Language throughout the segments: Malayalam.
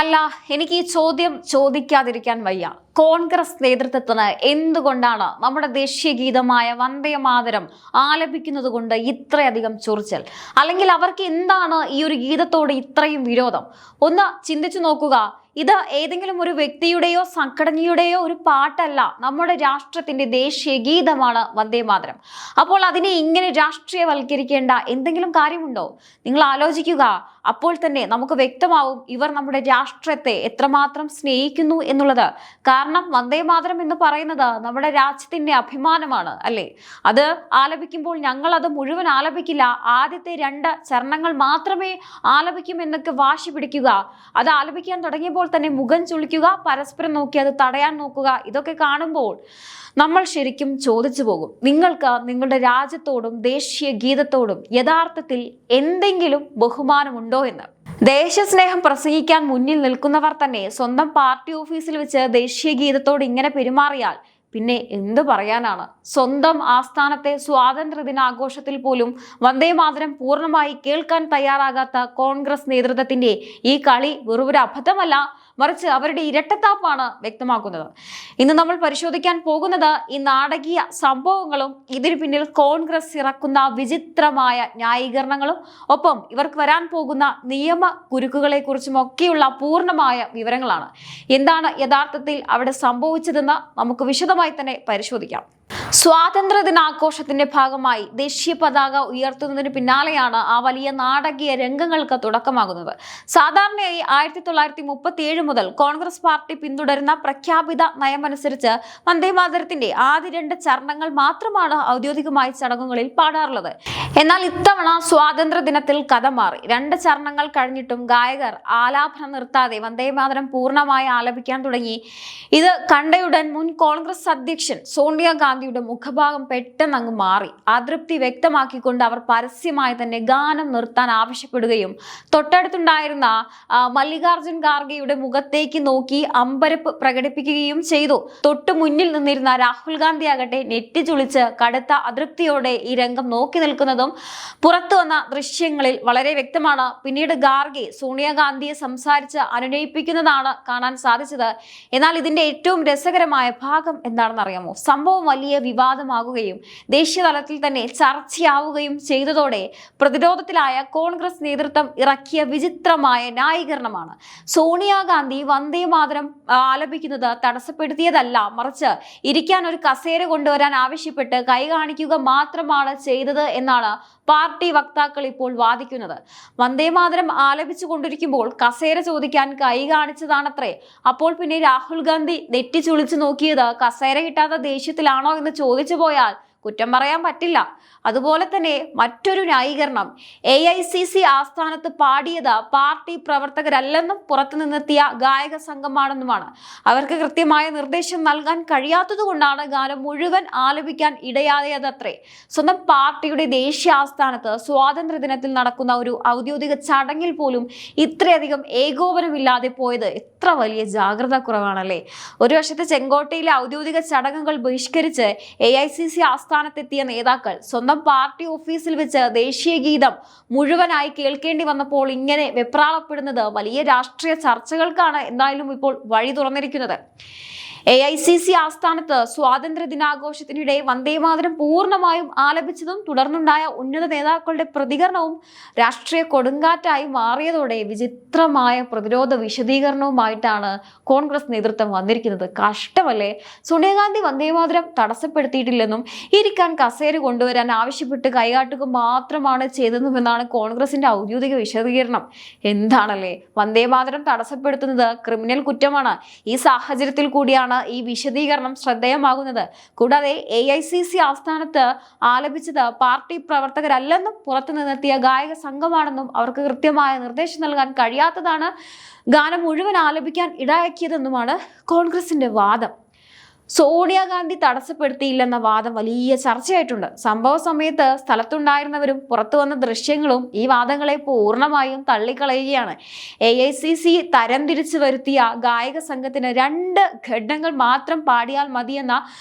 അല്ല, എനിക്ക് ഈ ചോദ്യം ചോദിക്കാതിരിക്കാൻ വയ്യ. കോൺഗ്രസ് നേതൃത്വത്തിന് എന്തുകൊണ്ടാണ് നമ്മുടെ ദേശീയ ഗീതമായ വന്ദേ മാതരം ആലപിക്കുന്നത് കൊണ്ട് ഇത്രയധികം ചൊറിച്ചൽ? അല്ലെങ്കിൽ അവർക്ക് എന്താണ് ഈ ഒരു ഗീതത്തോട് ഇത്രയും വിരോധം? ഒന്ന് ചിന്തിച്ചു നോക്കുക. ഇത് ഏതെങ്കിലും ഒരു വ്യക്തിയുടെയോ സംഘടനയുടെയോ ഒരു പാട്ടല്ല, നമ്മുടെ രാഷ്ട്രത്തിന്റെ ദേശീയ ഗീതമാണ് വന്ദേ മാതരം. അപ്പോൾ അതിനെ ഇങ്ങനെ രാഷ്ട്രീയവൽക്കരിക്കേണ്ട എന്തെങ്കിലും കാര്യമുണ്ടോ? നിങ്ങൾ ആലോചിക്കുക. അപ്പോൾ തന്നെ നമുക്ക് വ്യക്തമാവും ഇവർ നമ്മുടെ രാഷ്ട്രത്തെ എത്രമാത്രം സ്നേഹിക്കുന്നു എന്നുള്ളത്. കാരണം വന്ദേ മാതരം എന്ന് പറയുന്നത് നമ്മുടെ രാജ്യത്തിന്റെ അഭിമാനമാണ്, അല്ലേ? അത് ആലപിക്കുമ്പോൾ ഞങ്ങൾ അത് മുഴുവൻ ആലപിക്കില്ല, ആദ്യത്തെ 2 ചരണങ്ങൾ മാത്രമേ ആലപിക്കും എന്നൊക്കെ വാശി പിടിക്കുക. അത് ആലപിക്കാൻ തുടങ്ങിയപ്പോൾ തന്നെ മുഖം ചുളിക്കുക, പരസ്പരം നോക്കി അത് തടയാൻ നോക്കുക. ഇതൊക്കെ കാണുമ്പോൾ നമ്മൾ ശരിക്കും ചോദിച്ചു പോകും, നിങ്ങൾക്ക് നിങ്ങളുടെ രാജ്യത്തോടും ദേശീയ ഗീതത്തോടും യഥാർത്ഥത്തിൽ എന്തെങ്കിലും ബഹുമാനമുണ്ടോ എന്ന്. ദേശസ്നേഹം പ്രസംഗിക്കാൻ മുന്നിൽ നിൽക്കുന്നവർ തന്നെ സ്വന്തം പാർട്ടി ഓഫീസിൽ വെച്ച് ദേശീയ ഗീതത്തോട് ഇങ്ങനെ പെരുമാറിയാൽ പിന്നെ എന്ത് പറയാനാണ്? സ്വന്തം ആസ്ഥാനത്തെ സ്വാതന്ത്ര്യ ദിനാഘോഷത്തിൽ പോലും വന്ദേ മാതരം പൂർണ്ണമായി കേൾക്കാൻ തയ്യാറാകാത്ത കോൺഗ്രസ് നേതൃത്വത്തിന്റെ ഈ കളി വെറും അബദ്ധമല്ല, മറിച്ച് അവരുടെ ഇരട്ടത്താപ്പാണ് വ്യക്തമാക്കുന്നത്. ഇന്ന് നമ്മൾ പരിശോധിക്കാൻ പോകുന്നത് ഈ നാടകീയ സംഭവങ്ങളും ഇതിനു പിന്നിൽ കോൺഗ്രസ് ഇറക്കുന്ന വിചിത്രമായ ന്യായീകരണങ്ങളും ഒപ്പം ഇവർക്ക് വരാൻ പോകുന്ന നിയമ കുരുക്കുകളെ കുറിച്ചും ഒക്കെയുള്ള പൂർണ്ണമായ വിവരങ്ങളാണ്. എന്താണ് യഥാർത്ഥത്തിൽ അവിടെ സംഭവിച്ചതെന്ന് നമുക്ക് വിശദമായി തന്നെ പരിശോധിക്കാം. സ്വാതന്ത്ര്യ ദിനാഘോഷത്തിന്റെ ഭാഗമായി ദേശീയ പതാക ഉയർത്തുന്നതിന് പിന്നാലെയാണ് ആ വലിയ നാടകീയ രംഗങ്ങൾക്ക് തുടക്കമാകുന്നത്. സാധാരണയായി 1937 മുതൽ കോൺഗ്രസ് പാർട്ടി പിന്തുടരുന്ന പ്രഖ്യാപിത നയമനുസരിച്ച് വന്ദേമാതരത്തിന്റെ ആദ്യ 2 ചരണങ്ങൾ മാത്രമാണ് ഔദ്യോഗികമായി ചടങ്ങുകളിൽ പാടാറുള്ളത്. എന്നാൽ ഇത്തവണ സ്വാതന്ത്ര്യ ദിനത്തിൽ കഥ മാറി. 2 ചരണങ്ങൾ കഴിഞ്ഞിട്ടും ഗായകർ ആലാപനം നിർത്താതെ വന്ദേമാതരം പൂർണ്ണമായി ആലപിക്കാൻ തുടങ്ങി. ഇത് കണ്ടയുടൻ മുൻ കോൺഗ്രസ് അധ്യക്ഷൻ സോണിയാഗാന്ധിയുടെ മുഖഭാഗം പെട്ടെന്ന് അങ്ങ് മാറി. അതൃപ്തി വ്യക്തമാക്കിക്കൊണ്ട് അവർ പരസ്യമായി തന്നെ ഗാനം നിർത്താൻ ആവശ്യപ്പെടുകയും തൊട്ടടുത്തുണ്ടായിരുന്ന മല്ലികാർജുൻ ഖാർഗെയുടെ മുഖത്തേക്ക് നോക്കി അമ്പരപ്പ് പ്രകടിപ്പിക്കുകയും ചെയ്തു. തൊട്ടു മുന്നിൽ നിന്നിരുന്ന രാഹുൽ ഗാന്ധി ആകട്ടെ നെറ്റി ചുളിച്ച് കടുത്ത അതൃപ്തിയോടെ ഈ രംഗം നോക്കി നിൽക്കുന്നതും പുറത്തു വന്ന ദൃശ്യങ്ങളിൽ വളരെ വ്യക്തമാണ്. പിന്നീട് ഖാർഗെ സോണിയാഗാന്ധിയെ സംസാരിച്ച് അനുനയിപ്പിക്കുന്നതാണ് കാണാൻ സാധിച്ചത്. എന്നാൽ ഇതിന്റെ ഏറ്റവും രസകരമായ ഭാഗം എന്താണെന്ന് അറിയാമോ? സംഭവം വലിയ വിവാദമാകുകയും ദേശീയ തലത്തിൽ തന്നെ ചർച്ചയാവുകയും ചെയ്തതോടെ പ്രതിരോധത്തിലായ കോൺഗ്രസ് നേതൃത്വം ഇറക്കിയ വിചിത്രമായ ന്യായീകരണമാണ്. സോണിയാഗാന്ധി വന്ദേ മാതരം ആലപിക്കുന്നത് തടസ്സപ്പെടുത്തിയതല്ല, മറിച്ച് ഇരിക്കാൻ ഒരു കസേര കൊണ്ടുവരാൻ ആവശ്യപ്പെട്ട് കൈ കാണിക്കുക മാത്രമാണ് ചെയ്തത് എന്നാണ് പാർട്ടി വക്താക്കൾ ഇപ്പോൾ വാദിക്കുന്നത്. വന്ദേ മാതരം ആലപിച്ചു കൊണ്ടിരിക്കുമ്പോൾ കസേര ചോദിക്കാൻ കൈ കാണിച്ചതാണത്രേ. അപ്പോൾ പിന്നെ രാഹുൽ ഗാന്ധി നെറ്റി ചുളിച്ചു നോക്കിയത് കസേര കിട്ടാത്ത ദേഷ്യത്തിലാണോ എന്ന് ചോദിച്ചു പോയാൽ കുറ്റം പറയാൻ പറ്റില്ല. അതുപോലെ തന്നെ മറ്റൊരു ന്യായീകരണം, AICC ആസ്ഥാനത്ത് പാടിയത് പാർട്ടി പ്രവർത്തകരല്ലെന്നും പുറത്തു നിന്നെത്തിയ ഗായക സംഘമാണെന്നുമാണ്. അവർക്ക് കൃത്യമായ നിർദ്ദേശം നൽകാൻ കഴിയാത്തത് കൊണ്ടാണ് ഗാനം മുഴുവൻ ആലപിക്കാൻ ഇടയായതത്രേ. സ്വന്തം പാർട്ടിയുടെ ദേശീയ ആസ്ഥാനത്ത് സ്വാതന്ത്ര്യ ദിനത്തിൽ നടക്കുന്ന ഒരു ഔദ്യോഗിക ചടങ്ങിൽ പോലും ഇത്രയധികം ഏകോപനമില്ലാതെ പോയത് എത്ര വലിയ ജാഗ്രത കുറവാണല്ലേ. ഒരു വശത്ത് ചെങ്കോട്ടയിലെ ഔദ്യോഗിക ചടങ്ങുകൾ ബഹിഷ്കരിച്ച് AICC ആസ്ഥാനത്തെത്തിയ നേതാക്കൾ സ്വന്തം പാർട്ടി ഓഫീസിൽ വെച്ച് ദേശീയ ഗീതം മുഴുവനായി കേൾക്കേണ്ടി വന്നപ്പോൾ ഇങ്ങനെ വെപ്രാളപ്പെടുന്നത് വലിയ രാഷ്ട്രീയ ചർച്ചകൾക്കാണ് എന്തായാലും ഇപ്പോൾ വഴി തുറന്നിരിക്കുന്നത്. AICC ആസ്ഥാനത്ത് സ്വാതന്ത്ര്യ ദിനാഘോഷത്തിനിടെ വന്ദേമാതരം പൂർണ്ണമായും ആലപിച്ചതും തുടർന്നുണ്ടായ ഉന്നത നേതാക്കളുടെ പ്രതികരണവും രാഷ്ട്രീയ കൊടുങ്കാറ്റായി മാറിയതോടെ വിചിത്രമായ പ്രതിരോധ വിശദീകരണവുമായിട്ടാണ് കോൺഗ്രസ് നേതൃത്വം വന്നിരിക്കുന്നത്. കഷ്ടമല്ലേ? സോണിയാഗാന്ധി വന്ദേമാതരം തടസ്സപ്പെടുത്തിയിട്ടില്ലെന്നും ഇരിക്കാൻ കസേര കൊണ്ടുവരാൻ ആവശ്യപ്പെട്ട് കൈകാട്ടുക മാത്രമാണ് ചെയ്തതെന്നുമെന്നാണ് കോൺഗ്രസിന്റെ ഔദ്യോഗിക വിശദീകരണം. എന്താണല്ലേ, വന്ദേമാതരം തടസ്സപ്പെടുത്തുന്നത് ക്രിമിനൽ കുറ്റമാണ്. ഈ സാഹചര്യത്തിൽ കൂടിയാണ് ഈ വിശദീകരണം ശ്രദ്ധേയമാകുന്നത്. കൂടാതെ AICC ആസ്ഥാനത്ത് ആലപിച്ചത് പാർട്ടി പ്രവർത്തകരല്ലെന്നും പുറത്തു നിന്നെത്തിയ ഗായക സംഘമാണെന്നും അവർക്ക് കൃത്യമായ നിർദ്ദേശം നൽകാൻ കഴിയാത്തതാണ് ഗാനം മുഴുവൻ ആലപിക്കാൻ ഇടയാക്കിയതെന്നുമാണ് കോൺഗ്രസിന്റെ വാദം. സോണിയാഗാന്ധി തടസ്സപ്പെടുത്തിയില്ലെന്ന വാദം വലിയ ചർച്ചയായിട്ടുണ്ട്. സംഭവ സമയത്ത് സ്ഥലത്തുണ്ടായിരുന്നവരും പുറത്തു വന്ന ദൃശ്യങ്ങളും ഈ വാദങ്ങളെ പൂർണ്ണമായും തള്ളിക്കളയുകയാണ്. AICC തരംതിരിച്ചു വരുത്തിയ ഗായക സംഘത്തിന് 2 ഘട്ടങ്ങൾ മാത്രം പാടിയാൽ മതിയെന്ന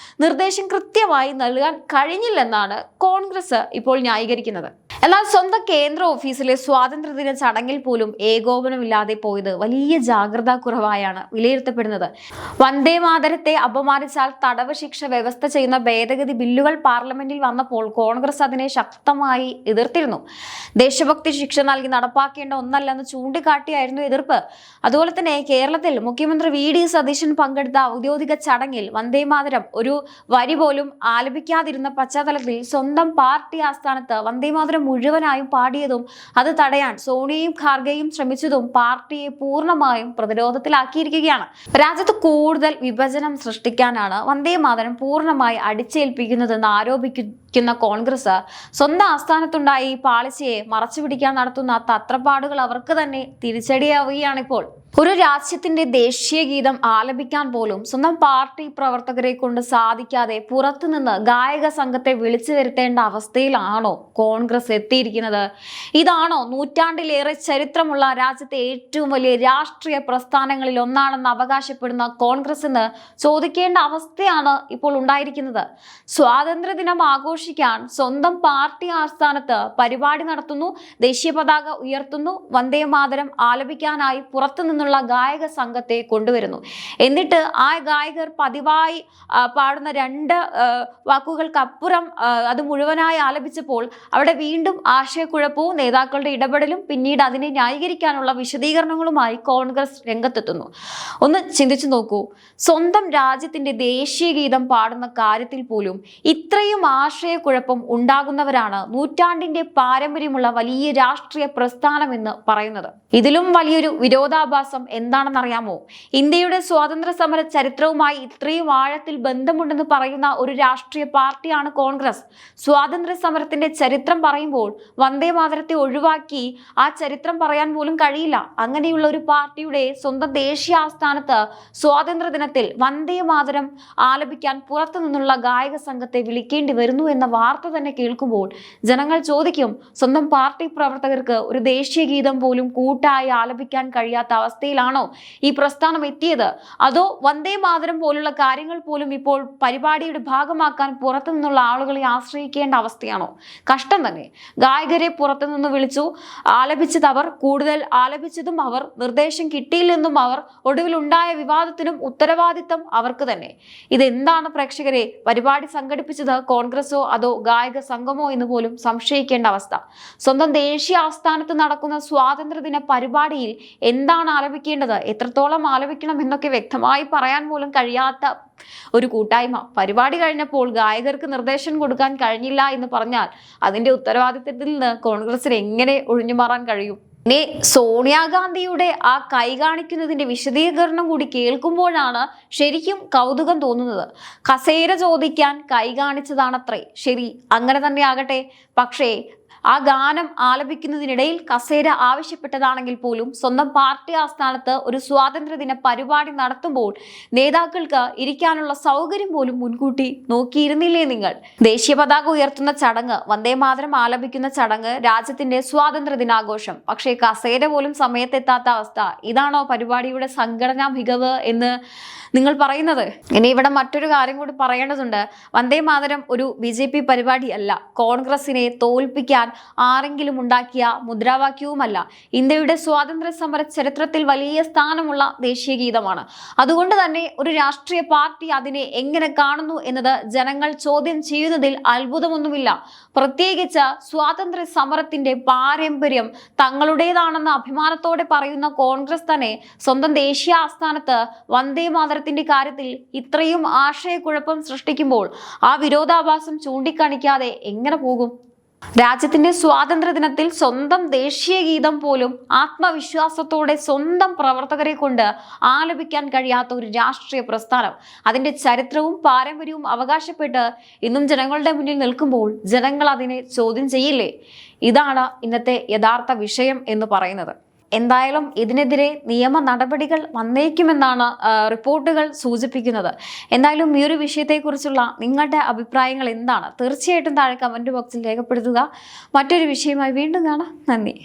നിർദ്ദേശം കൃത്യമായി നൽകാൻ കഴിഞ്ഞില്ലെന്നാണ് കോൺഗ്രസ് ഇപ്പോൾ ന്യായീകരിക്കുന്നത്. എന്നാൽ സ്വന്തം കേന്ദ്ര ഓഫീസിലെ സ്വാതന്ത്ര്യദിന ചടങ്ങിൽ പോലും ഏകോപനമില്ലാതെ പോയത് വലിയ ജാഗ്രതാ കുറവായാണ് വിലയിരുത്തപ്പെടുന്നത്. വന്ദേ മാതരത്തെ അപമാനിച്ചാൽ തടവ് ശിക്ഷ വ്യവസ്ഥ ചെയ്യുന്ന ഭേദഗതി ബില്ലുകൾ പാർലമെന്റിൽ വന്നപ്പോൾ കോൺഗ്രസ് അതിനെ ശക്തമായി എതിർത്തിരുന്നു. ദേശഭക്തി ശിക്ഷ നൽകി നടപ്പാക്കേണ്ട ഒന്നല്ലെന്ന് ചൂണ്ടിക്കാട്ടിയായിരുന്നു എതിർപ്പ്. അതുപോലെ തന്നെ കേരളത്തിൽ മുഖ്യമന്ത്രി VD സതീശൻ പങ്കെടുത്ത ഔദ്യോഗിക ചടങ്ങിൽ വന്ദേ മാതരം ഒരു വരി പോലും ആലപിക്കാതിരുന്ന പശ്ചാത്തലത്തിൽ സ്വന്തം പാർട്ടി ആസ്ഥാനത്ത് വന്ദേ മാതരം മുഴുവനായും പാടിയതും അത് തടയാൻ സോണിയയും ഖാർഗെയും ശ്രമിച്ചതും പാർട്ടിയെ പൂർണ്ണമായും പ്രതിരോധത്തിലാക്കിയിരിക്കുകയാണ്. രാജ്യത്ത് കൂടുതൽ വിഭജനം സൃഷ്ടിക്കാനാണ് വന്ദേ മാതരം പൂർണ്ണമായി അടിച്ചേൽപ്പിക്കുന്നതെന്ന് ആരോപിക്കുന്ന കോൺഗ്രസ് സ്വന്തം ആസ്ഥാനത്തുണ്ടായ ഈ പാളിച്ചയെ മറച്ചുപിടിക്കാൻ നടത്തുന്ന തത്രപ്പാടുകൾ അവർക്ക് തന്നെ തിരിച്ചടിയാവുകയാണിപ്പോൾ. ഒരു രാജ്യത്തിന്റെ ദേശീയ ഗീതം ആലപിക്കാൻ പോലും സ്വന്തം പാർട്ടി പ്രവർത്തകരെ കൊണ്ട് സാധിക്കാതെ പുറത്തുനിന്ന് ഗായക സംഘത്തെ വിളിച്ചു വരുത്തേണ്ട അവസ്ഥയിലാണോ കോൺഗ്രസ് എത്തിയിരിക്കുന്നത്? ഇതാണോ നൂറ്റാണ്ടിലേറെ ചരിത്രമുള്ള രാജ്യത്തെ ഏറ്റവും വലിയ രാഷ്ട്രീയ പ്രസ്ഥാനങ്ങളിൽ ഒന്നാണെന്ന് അവകാശപ്പെടുന്ന കോൺഗ്രസ് എന്ന് ചോദിക്കേണ്ട അവസ്ഥയാണ് ഇപ്പോൾ ഉണ്ടായിരിക്കുന്നത്. സ്വാതന്ത്ര്യദിനം ആഘോഷിക്കാൻ സ്വന്തം പാർട്ടി ആസ്ഥാനത്ത് പരിപാടി നടത്തുന്നു, ദേശീയ പതാക ഉയർത്തുന്നു, വന്ദേ മാതരം ആലപിക്കാനായി പുറത്തുനിന്ന് ഗായക സംഘത്തെ കൊണ്ടുവരുന്നു. എന്നിട്ട് ആ ഗായകർ പതിവായി പാടുന്ന 2 വാക്കുകൾക്കപ്പുറം അത് മുഴുവനായി ആലപിച്ചപ്പോൾ അവിടെ വീണ്ടും ആശയക്കുഴപ്പവും നേതാക്കളുടെ ഇടപെടലും പിന്നീട് അതിനെ ന്യായീകരിക്കാനുള്ള വിശദീകരണങ്ങളുമായി കോൺഗ്രസ് രംഗത്തെത്തുന്നു. ഒന്ന് ചിന്തിച്ചു നോക്കൂ, സ്വന്തം രാജ്യത്തിന്റെ ദേശീയ ഗീതം പാടുന്ന കാര്യത്തിൽ പോലും ഇത്രയും ആശയക്കുഴപ്പം ഉണ്ടാകുന്നവരാണ് നൂറ്റാണ്ടിന്റെ പാരമ്പര്യമുള്ള വലിയ രാഷ്ട്രീയ പ്രസ്ഥാനം എന്ന് പറയുന്നത്. ഇതിലും വലിയൊരു വിരോധാഭാസം എന്താണെന്നറിയാമോ? ഇന്ത്യയുടെ സ്വാതന്ത്ര്യ സമര ചരിത്രവുമായി ഇത്രയും ആഴത്തിൽ ബന്ധമുണ്ടെന്ന് പറയുന്ന ഒരു രാഷ്ട്രീയ പാർട്ടിയാണ് കോൺഗ്രസ്. സ്വാതന്ത്ര്യ സമരത്തിന്റെ ചരിത്രം പറയുമ്പോൾ വന്ദേ മാതരത്തെ ഒഴിവാക്കി ആ ചരിത്രം പറയാൻ പോലും കഴിയില്ല. അങ്ങനെയുള്ള ഒരു പാർട്ടിയുടെ സ്വന്തം ദേശീയ ആസ്ഥാനത്ത് സ്വാതന്ത്ര്യ ദിനത്തിൽ വന്ദേ മാതരം ആലപിക്കാൻ പുറത്തു നിന്നുള്ള ഗായക സംഘത്തെ വിളിക്കേണ്ടി വരുന്നു എന്ന വാർത്ത തന്നെ കേൾക്കുമ്പോൾ ജനങ്ങൾ ചോദിക്കും, സ്വന്തം പാർട്ടി പ്രവർത്തകർക്ക് ഒരു ദേശീയ ഗീതം പോലും കൂട്ടായി ആലപിക്കാൻ കഴിയാത്ത അവസ്ഥയിലാണോ ഈ പ്രസ്ഥാനം എത്തിയത്? അതോ വന്ദേ മാതരം പോലുള്ള കാര്യങ്ങൾ പോലും ഇപ്പോൾ പരിപാടിയുടെ ഭാഗമാക്കാൻ പുറത്തു നിന്നുള്ള ആളുകളെ ആശ്രയിക്കേണ്ട അവസ്ഥയാണോ? കഷ്ടം തന്നെ. ഗായകരെ പുറത്തുനിന്ന് വിളിച്ചു, ആലപിച്ചത് അവർ, കൂടുതൽ ആലപിച്ചതും അവർ, നിർദ്ദേശം കിട്ടിയില്ലെന്നും അവർ, ഒടുവിലുണ്ടായ വിവാദത്തിനും ഉത്തരവാദിത്തം അവർക്ക് തന്നെ. ഇതെന്താണ് പ്രേക്ഷകരെ? പരിപാടി സംഘടിപ്പിച്ചത് കോൺഗ്രസോ അതോ ഗായക സംഘമോ എന്ന് പോലും സംശയിക്കേണ്ട അവസ്ഥ. സ്വന്തം ദേശീയ ആസ്ഥാനത്ത് നടക്കുന്ന സ്വാതന്ത്ര്യദിന പരിപാടിയിൽ എന്താണ് ആലപിക്കേണ്ടത്, എത്രത്തോളം ആലപിക്കണം എന്നൊക്കെ വ്യക്തമായി പറയാൻ പോലും കഴിയാത്ത ഒരു കൂട്ടായ്മ. പരിപാടി കഴിഞ്ഞപ്പോൾ ഗായകർക്ക് നിർദ്ദേശം കൊടുക്കാൻ കഴിഞ്ഞില്ല എന്ന് പറഞ്ഞാൽ അതിന്റെ ഉത്തരവാദിത്തത്തിൽ നിന്ന് കോൺഗ്രസിന് എങ്ങനെ ഒഴിഞ്ഞു മാറാൻ കഴിയും? ഇനി സോണിയാഗാന്ധിയുടെ ആ കൈ കാണിക്കുന്നതിന്റെ വിശദീകരണം കൂടി കേൾക്കുമ്പോഴാണ് ശരിക്കും കൗതുകം തോന്നുന്നത്. കസേര ചോദിക്കാൻ കൈ കാണിച്ചതാണത്രേ ശരി, അങ്ങനെ തന്നെ ആകട്ടെ. പക്ഷേ ആ ഗാനം ആലപിക്കുന്നതിനിടയിൽ കസേര ആവശ്യപ്പെട്ടതാണെങ്കിൽ പോലും സ്വന്തം പാർട്ടി ആസ്ഥാനത്ത് ഒരു സ്വാതന്ത്ര്യദിന പരിപാടി നടത്തുമ്പോൾ നേതാക്കൾക്ക് ഇരിക്കാനുള്ള സൗകര്യം പോലും മുൻകൂട്ടി നോക്കിയിരുന്നില്ലേ നിങ്ങൾ? ദേശീയ പതാക ഉയർത്തുന്ന ചടങ്ങ്, വന്ദേ മാതരം ആലപിക്കുന്ന ചടങ്ങ്, രാജ്യത്തിന്റെ സ്വാതന്ത്ര്യ ദിനാഘോഷം. പക്ഷേ കസേര പോലും സമയത്തെത്താത്ത അവസ്ഥ. ഇതാണോ പരിപാടിയുടെ സംഘടനാ മികവ് എന്ന് നിങ്ങൾ പറയുന്നത്? ഇനി ഇവിടെ മറ്റൊരു കാര്യം കൂടി പറയേണ്ടതുണ്ട്. വന്ദേ മാതരം ഒരു BJP പരിപാടി അല്ല, കോൺഗ്രസിനെ തോൽപ്പിക്കാൻ ആരെങ്കിലും ഉണ്ടാക്കിയ മുദ്രാവാക്യവുമല്ല. ഇന്ത്യയുടെ സ്വാതന്ത്ര്യ സമര ചരിത്രത്തിൽ വലിയ സ്ഥാനമുള്ള ദേശീയ ഗീതമാണ്. അതുകൊണ്ട് തന്നെ ഒരു രാഷ്ട്രീയ പാർട്ടി അതിനെ എങ്ങനെ കാണുന്നു എന്നത് ജനങ്ങൾ ചോദ്യം ചെയ്യുന്നതിൽ അത്ഭുതമൊന്നുമില്ല. പ്രത്യേകിച്ച് സ്വാതന്ത്ര്യ സമരത്തിന്റെ പാരമ്പര്യം തങ്ങളുടേതാണെന്ന് അഭിമാനത്തോടെ പറയുന്ന കോൺഗ്രസ് തന്നെ സ്വന്തം ദേശീയ ആസ്ഥാനത്ത് വന്ദേ മാതരത്തിന്റെ കാര്യത്തിൽ ഇത്രയും ആശയക്കുഴപ്പം സൃഷ്ടിക്കുമ്പോൾ ആ വിരോധാഭാസം ചൂണ്ടിക്കാണിക്കാതെ എങ്ങനെ പോകും? രാജ്യത്തിന്റെ സ്വാതന്ത്ര്യ ദിനത്തിൽ സ്വന്തം ദേശീയ ഗീതം പോലും ആത്മവിശ്വാസത്തോടെ സ്വന്തം പ്രവർത്തകരെ കൊണ്ട് ആലപിക്കാൻ കഴിയാത്ത ഒരു രാഷ്ട്രീയ പ്രസ്ഥാനം, അതിന്റെ ചരിത്രവും പാരമ്പര്യവും അവകാശപ്പെട്ട് ഇന്നും ജനങ്ങളുടെ മുന്നിൽ നിൽക്കുമ്പോൾ ജനങ്ങൾ അതിനെ ചോദ്യം ചെയ്യില്ലേ? ഇതാണ് ഇന്നത്തെ യഥാർത്ഥ വിഷയം എന്ന് പറയുന്നത്. എന്തായാലും ഇതിനെതിരെ നിയമ നടപടികൾ വന്നേക്കുമെന്നാണ് റിപ്പോർട്ടുകൾ സൂചിപ്പിക്കുന്നത്. എന്തായാലും ഈ ഒരു വിഷയത്തെക്കുറിച്ചുള്ള നിങ്ങളുടെ അഭിപ്രായങ്ങൾ എന്താണ്? തീർച്ചയായിട്ടും താഴെ കമന്റ് ബോക്സിൽ രേഖപ്പെടുത്തുക. മറ്റൊരു വിഷയമായി വീണ്ടും കാണാം. നന്ദി.